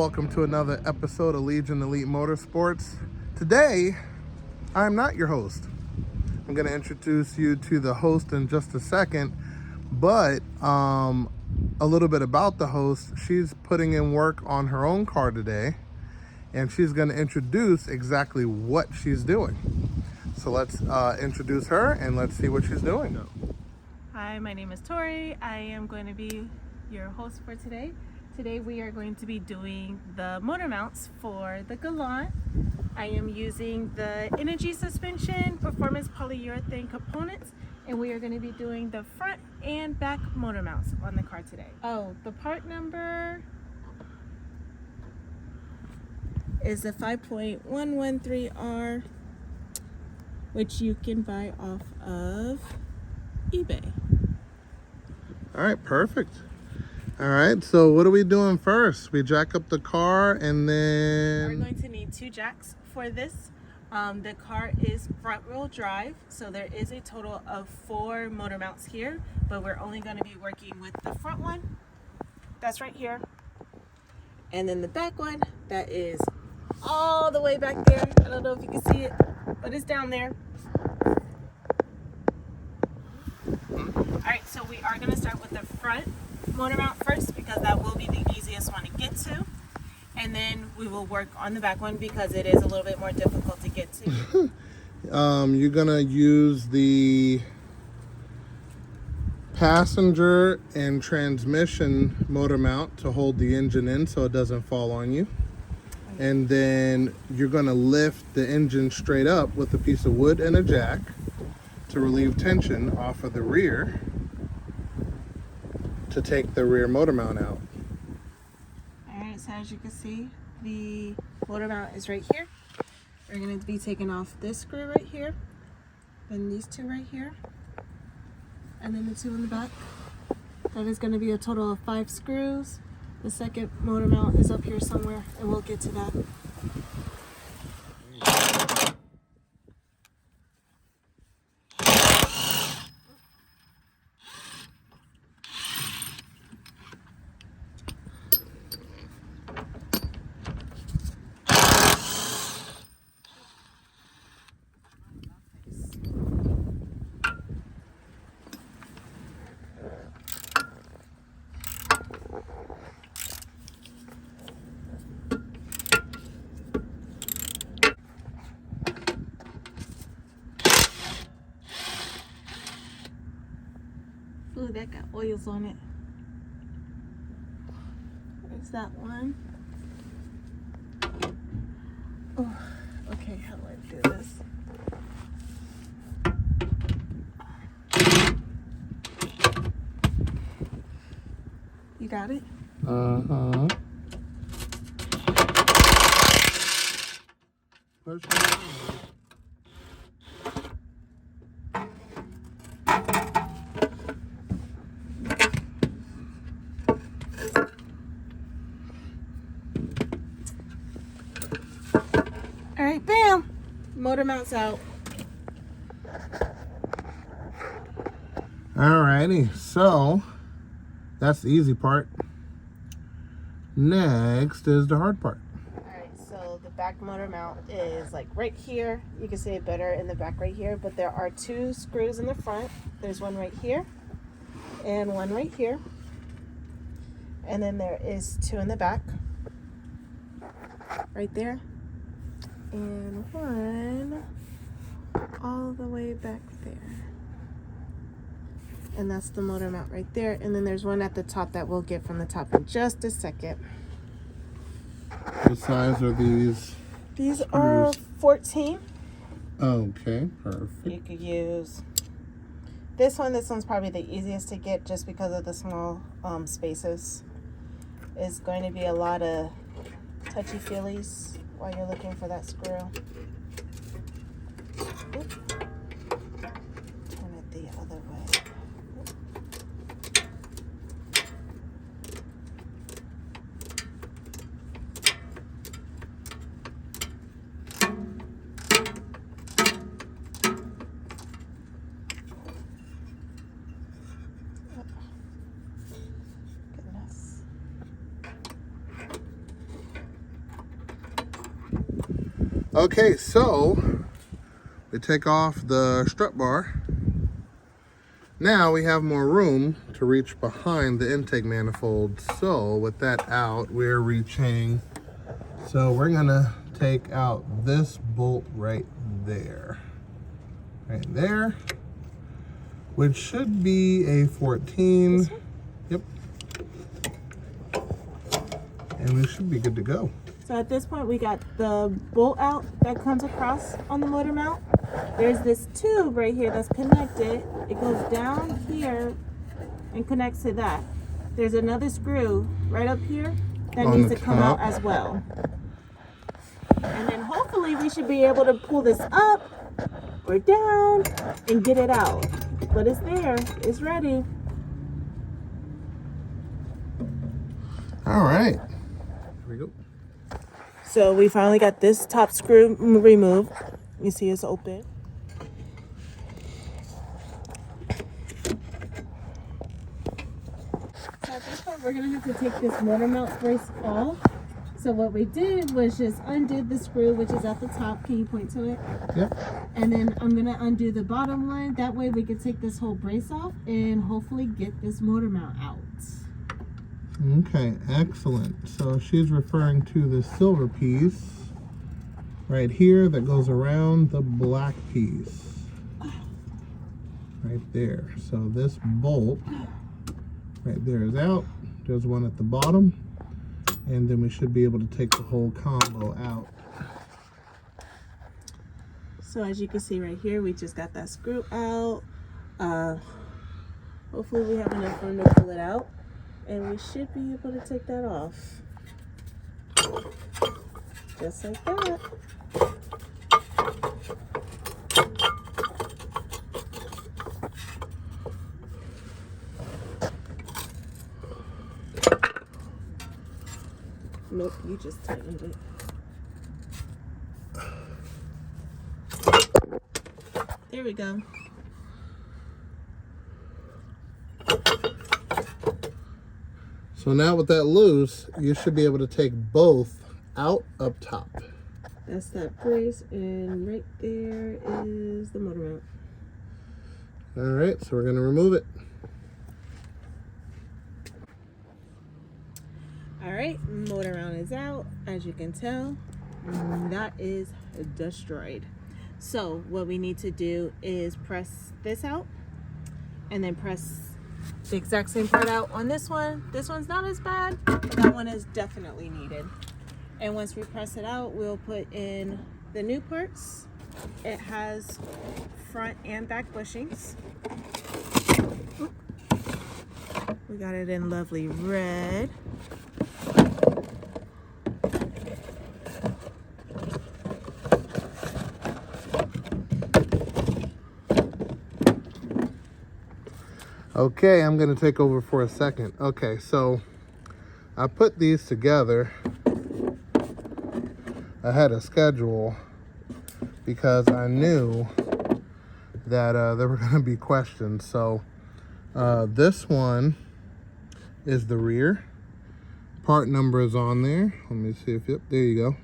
welcome to another episode of Legion Elite Motorsports. Today, I'm not your host. I'm going to introduce you to the host in just a second, but a little bit about the host. She's putting in work on her own car today, and she's going to introduce exactly what she's doing. So let's introduce her and let's see what she's doing. Hi, my name is Tori. I am going to be your host for today. Today we are going to be doing the motor mounts for the Galant. I am using the Energy Suspension Performance Polyurethane components, and we are going to be doing the front and back motor mounts on the car today. Oh, the part number is the 5.113R, which you can buy off of eBay. All right, perfect. All right, so what are we doing first? We jack up the car and then... We're going to need 2 jacks for this. The car is front wheel drive, so there is a total of 4 motor mounts here, but we're only going to be working with the front one. That's right here. And then the back one, that is all the way back there. I don't know if you can see it, but it's down there. All right, so we are going to start with the front motor mount first because that will be the easiest one to get to, and then we will work on the back one because it is a little bit more difficult to get to. You're gonna use the passenger and transmission motor mount to hold the engine in so it doesn't fall on you, and then you're gonna lift the engine straight up with a piece of wood and a jack to relieve tension off of the rear to take the rear motor mount out. Alright, so as you can see, the motor mount is right here. We're going to be taking off this screw right here, then these 2 right here, and then the 2 in the back. That is going to be a total of 5 screws. The second motor mount is up here somewhere, and we'll get to that. Ooh, that got oils on it. There's that one. Oh, okay, how do I do this? You got it? Uh-huh. Push it down. All right, bam! Motor mounts out. Alrighty, so that's the easy part. Next is the hard part. Alright, so the back motor mount is like right here. You can see it better in the back right here, but there are 2 screws in the front. There's one right here and one right here. And then there is 2 in the back. Right there. And one all the way back there. And that's the motor mount right there. And then there's one at the top that we'll get from the top in just a second. What size are these? These screws? are 14. Okay, perfect. You could use this one. This one's probably the easiest to get just because of the small spaces. It's going to be a lot of touchy-feelies while you're looking for that screw. Oop. Turn it the other way. Okay, so we take off the strut bar. Now we have more room to reach behind the intake manifold. So with that out, we're reaching. So we're gonna take out this bolt right there. Right there. Which should be a 14. Yep. And we should be good to go. So at this point, we got the bolt out that comes across on the motor mount. There's this tube right here that's connected. It goes down here and connects to that. There's another screw right up here that needs to come out as well. And then hopefully we should be able to pull this up or down and get it out. But it's there, it's ready. All right, here we go. So we finally got this top screw removed. You see it's open. So at this point, we're gonna have to take this motor mount brace off. So what we did was just undid the screw, which is at the top. Can you point to it? Yep. And then I'm gonna undo the bottom one. That way we can take this whole brace off and hopefully get this motor mount out. Okay, excellent. So she's referring to the silver piece right here that goes around the black piece. Right there. So this bolt right there is out. There's one at the bottom. And then we should be able to take the whole combo out. So as you can see right here, we just got that screw out. Hopefully we have enough room to pull it out. And we should be able to take that off. Just like that. Nope, you just tightened it. There we go. So now with that loose, you should be able to take both out up top. That's that brace, and right there is the motor mount. All right, so we're gonna remove it. All right, motor mount is out. As you can tell, that is destroyed. So what we need to do is press this out and then press the exact same part out on this one. This one's not as bad, but that one is definitely needed. And once we press it out, we'll put in the new parts. It has front and back bushings. We got it in lovely red. Okay, I'm gonna take over for a second. Okay, so I put these together ahead of schedule because I knew that there were gonna be questions. So this one is the rear. Part number is on there. Let me see if, yep, there you go.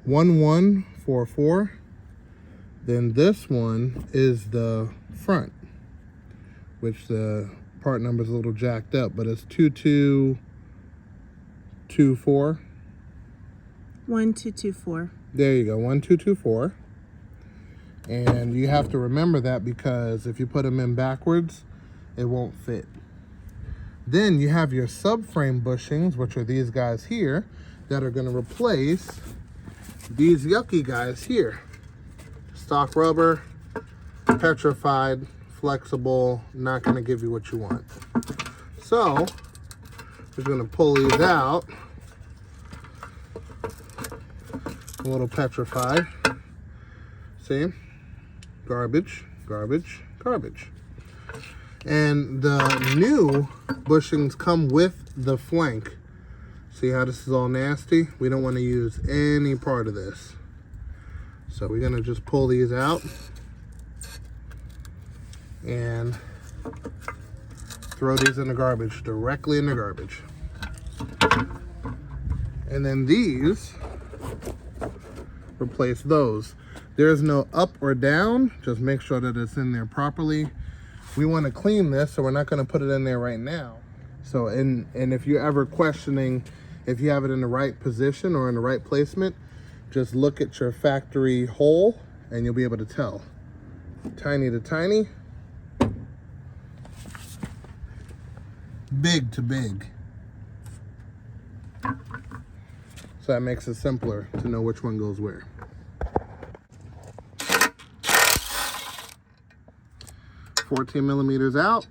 1144. Then this one is the front, which the part number is a little jacked up, but it's 2224. 1224. There you go, 1224. And you have to remember that because if you put them in backwards, it won't fit. Then you have your subframe bushings, which are these guys here, that are going to replace these yucky guys here. Stock rubber, petrified, flexible, not going to give you what you want. So we're going to pull these out. A little petrified. See? Garbage, garbage, garbage. And the new bushings come with the flank. See how this is all nasty? We don't want to use any part of this. So we're going to just pull these out and throw these in the garbage, directly in the garbage. And then these replace those. There's no up or down, just make sure that it's in there properly. We want to clean this, so we're not going to put it in there right now. So, and if you're ever questioning if you have it in the right position or in the right placement, just look at your factory hole and you'll be able to tell. Tiny to tiny, big to big. So that makes it simpler to know which one goes where. $14mm out.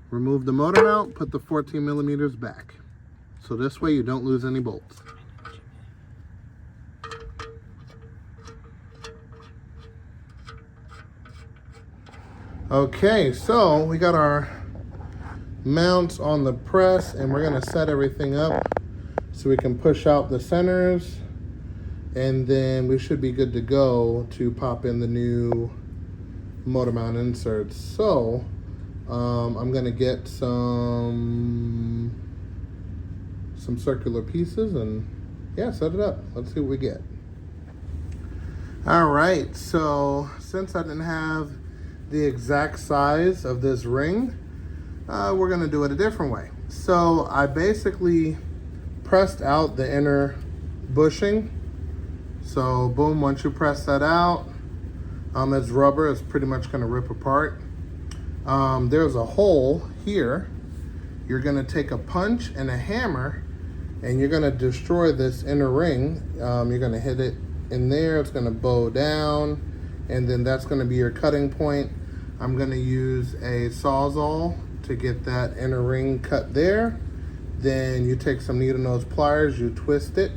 Remove the motor mount, put the 14mm back. So this way you don't lose any bolts. Okay, so we got our mounts on the press and we're gonna set everything up so we can push out the centers, and then we should be good to go to pop in the new motor mount inserts. So I'm gonna get some circular pieces and yeah, set it up. Let's see what we get. All right, so since I didn't have the exact size of this ring, we're gonna do it a different way. So I basically pressed out the inner bushing. So boom, once you press that out, it's rubber, it's pretty much gonna rip apart. There's a hole here. You're gonna take a punch and a hammer and you're gonna destroy this inner ring. You're gonna hit it in there, it's gonna bow down, and then that's gonna be your cutting point. I'm gonna use a Sawzall to get that inner ring cut there. Then you take some needle nose pliers, you twist it,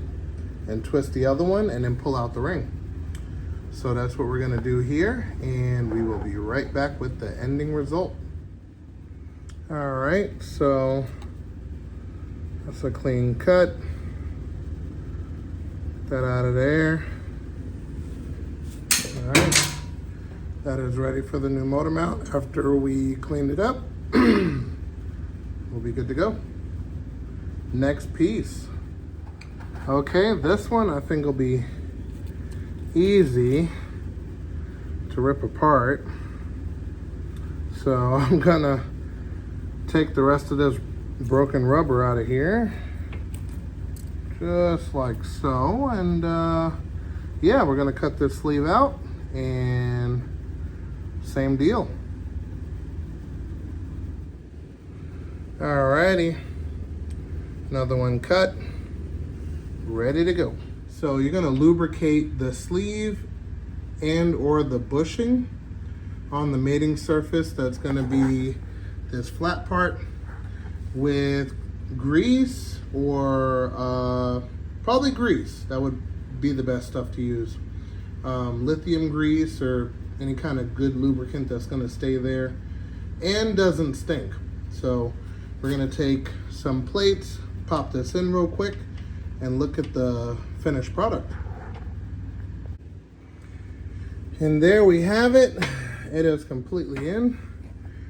and twist the other one, and then pull out the ring. So that's what we're gonna do here, and we will be right back with the ending result. All right, so that's a clean cut. Get that out of there. All right, that is ready for the new motor mount. After we cleaned it up, we'll be good to go. Next piece. Okay, this one I think will be easy to rip apart. So I'm gonna take the rest of this broken rubber out of here, just like so, and yeah, we're gonna cut this sleeve out and same deal. Alrighty, another one cut, ready to go. So you're gonna lubricate the sleeve and or the bushing on the mating surface. That's gonna be this flat part with grease or probably grease. That would be the best stuff to use. Lithium grease or any kind of good lubricant that's gonna stay there and doesn't stink. So we're gonna take some plates, pop this in real quick, and look at the finished product. And there we have it. It is completely in.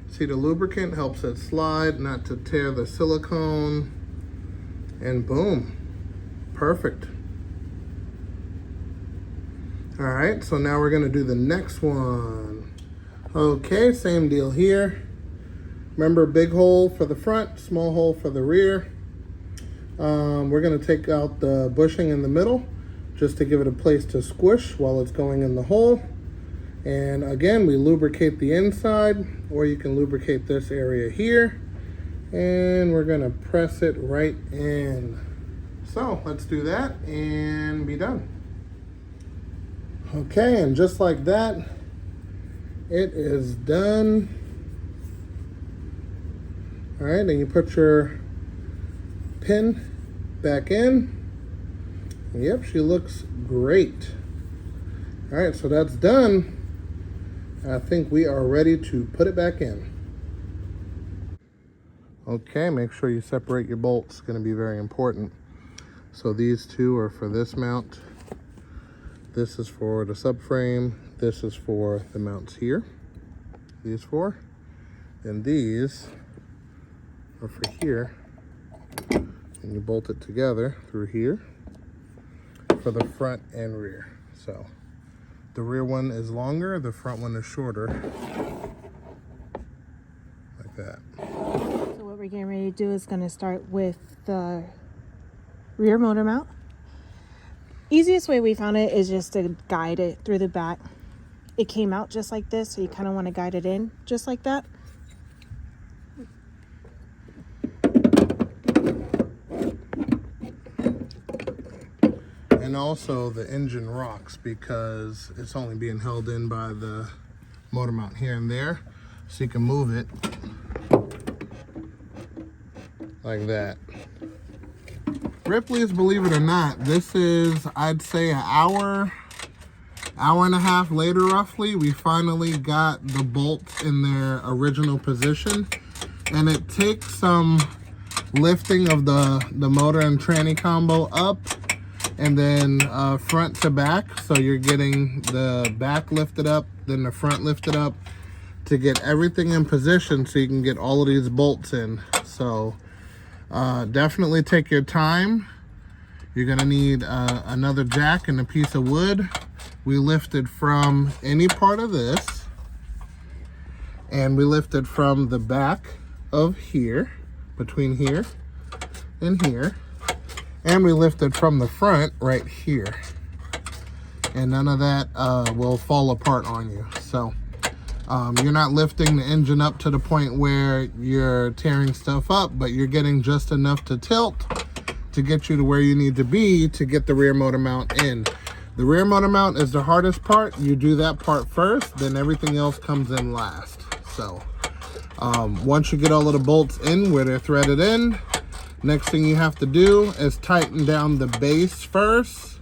See, the lubricant helps it slide, not to tear the silicone. And boom, perfect. All right, so now we're gonna do the next one. Okay, same deal here. Remember, big hole for the front, small hole for the rear. We're gonna take out the bushing in the middle just to give it a place to squish while it's going in the hole. And again, we lubricate the inside, or you can lubricate this area here. And we're gonna press it right in. So let's do that and be done. Okay, and just like that, it is done. All right, and you put your pin back in. Yep, she looks great. All right, so that's done. I think we are ready to put it back in. Okay, make sure you separate your bolts. It's going to be very important. So these two are for this mount. This is for the subframe. This is for the mounts here. These four. And these are for here. And you bolt it together through here for the front and rear. So the rear one is longer, the front one is shorter, like that. So what we're getting ready to do is going to start with the rear motor mount. Easiest way we found it is just to guide it through the back. It came out just like this, so you kind of want to guide it in just like that. And also the engine rocks because it's only being held in by the motor mount here and there, so you can move it like that. Ripley's, believe it or not, this is, I'd say, an hour and a half later roughly, we finally got the bolts in their original position, and it takes some lifting of the motor and tranny combo up and then front to back, so you're getting the back lifted up, then the front lifted up to get everything in position so you can get all of these bolts in. So definitely take your time. You're gonna need another jack and a piece of wood. We lifted from any part of this, and we lifted from the back of here, between here and here, and we lifted from the front right here, and none of that will fall apart on you. So you're not lifting the engine up to the point where you're tearing stuff up, but you're getting just enough to tilt to get you to where you need to be to get the rear motor mount in. The rear motor mount is the hardest part. You do that part first, then everything else comes in last. So once you get all of the bolts in where they're threaded in, next thing you have to do is tighten down the base first,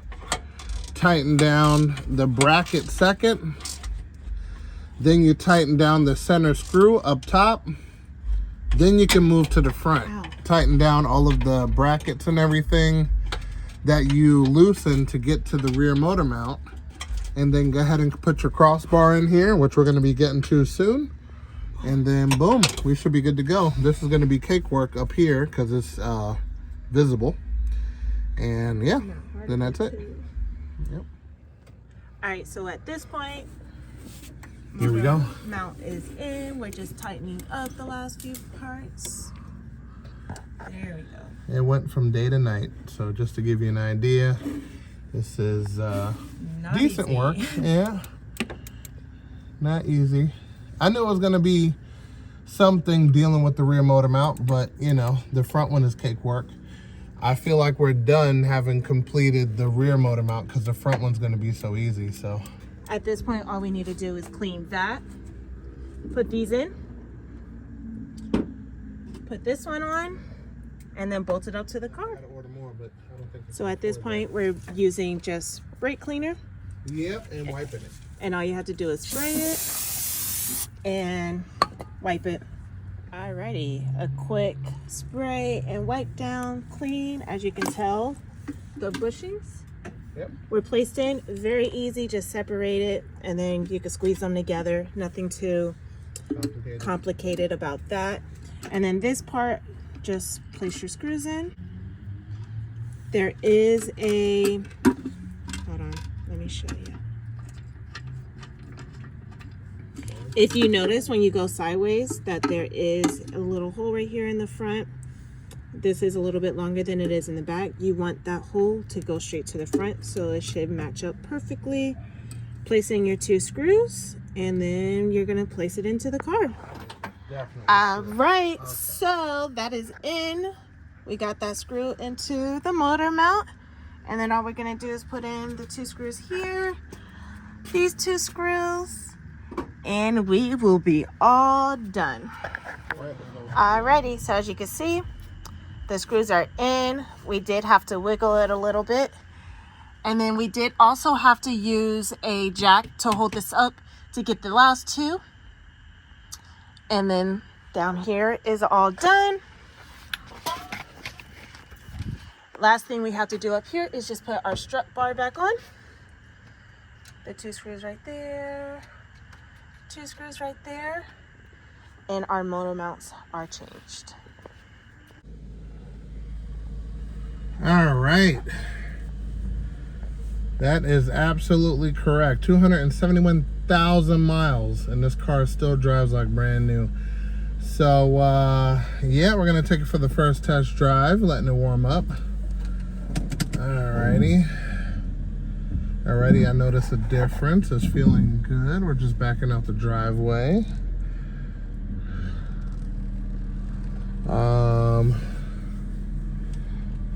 tighten down the bracket second, then you tighten down the center screw up top, then you can move to the front. Ow. Tighten down all of the brackets and everything that you loosen to get to the rear motor mount, and then go ahead and put your crossbar in here, which we're going to be getting to soon, and then boom, we should be good to go. This is going to be cakewalk up here because it's visible, and yeah, then that's it. Yep. All right, so at this point, Here we go. Mount is in. We're just tightening up the last few parts. There we go. It went from day to night, so just to give you an idea, this is decent easy. work. Yeah, not easy. I knew it was going to be something dealing with the rear motor mount, but you know, the front one is cakewalk. I feel like we're done having completed the rear motor mount because the front one's going to be so easy. So At this point, all we need to do is clean that, put these in, put this one on, and then bolt it up to the car. I gotta order more, but I don't think it's So at this point, we're using just brake cleaner, Yep, and wiping it. and all you have to do is spray it and wipe it. Alrighty, a quick spray and wipe down, clean. As you can tell, the bushings Yep. were placed in. Very easy, just separate it, and then you can squeeze them together. Nothing too complicated about that. And then this part, just place your screws in. There is a, hold on, let me show you. If you notice when you go sideways that there is a little hole right here in the front. This is a little bit longer than it is in the back. You want that hole to go straight to the front, so it should match up perfectly. Placing your 2 screws, and then you're gonna place it into the car. Definitely. All right, okay. So that is in. We got that screw into the motor mount, and then all we're gonna do is put in the 2 screws here, these 2 screws, and we will be all done. Alrighty, so as you can see, the screws are in. We did have to wiggle it a little bit, and then we did also have to use a jack to hold this up to get the last 2. And then down here is all done. Last thing we have to do up here is just put our strut bar back on. The 2 screws right there, 2 screws right there, and our motor mounts are changed. All right. That is absolutely correct. 271,000 miles, and this car still drives like brand new. So, yeah, we're gonna take it for the first test drive, letting it warm up. Alrighty. Already, I notice a difference. It's feeling good. We're just backing out the driveway.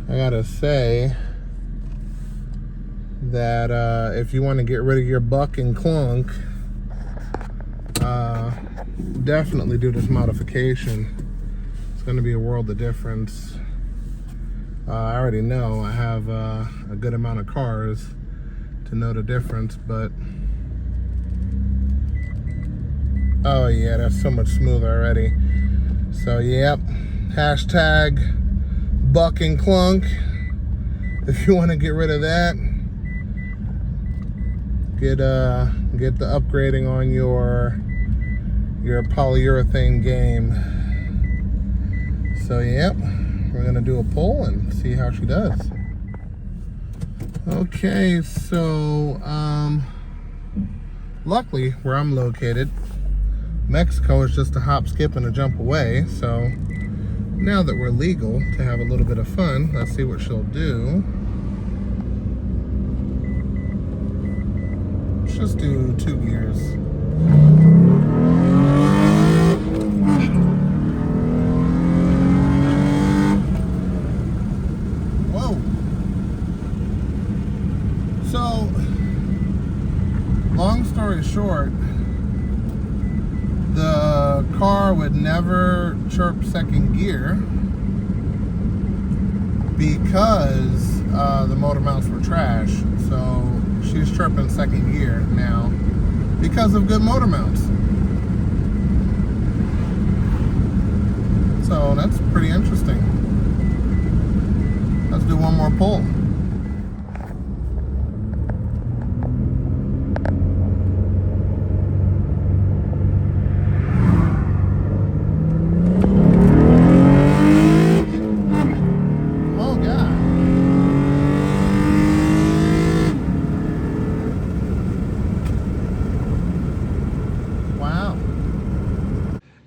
I gotta say that if you want to get rid of your buck and clunk, definitely do this modification. It's going to be a world of difference. I already know. I have a good amount of cars to know the difference, but oh yeah, that's so much smoother already. So yep, hashtag buck and clunk. If you want to get rid of that, get the upgrading on your polyurethane game. So yep, we're gonna do a poll and see how she does. Okay, so luckily where I'm located, Mexico is just a hop, skip, and a jump away. So now that we're legal to have a little bit of fun, let's see what she'll do. Let's just do 2 gears. Whoa. So, long story short, the car would never chirp second gear because the motor mounts were trash. So she's chirping second gear now because of good motor mounts. So that's pretty interesting. Let's do one more pull.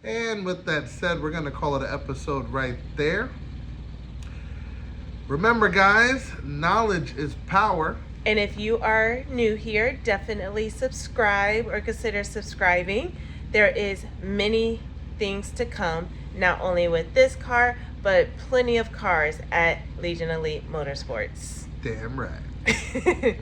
And with that said, we're going to call it an episode right there. Remember, guys, knowledge is power. And if you are new here, definitely subscribe or consider subscribing. There is many things to come, not only with this car, but plenty of cars at Legion Elite Motorsports. Damn right.